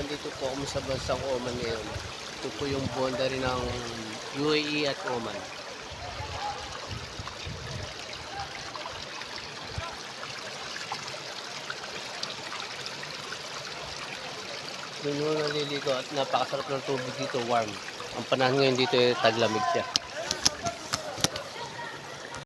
nandito po ako sa bansang Oman ngayon. Ito po yung boundary ng UAE at Oman. Doon yung naliligo at napakasarap ng tubig dito, warm. Ang panahon ngayon dito ay taglamig siya.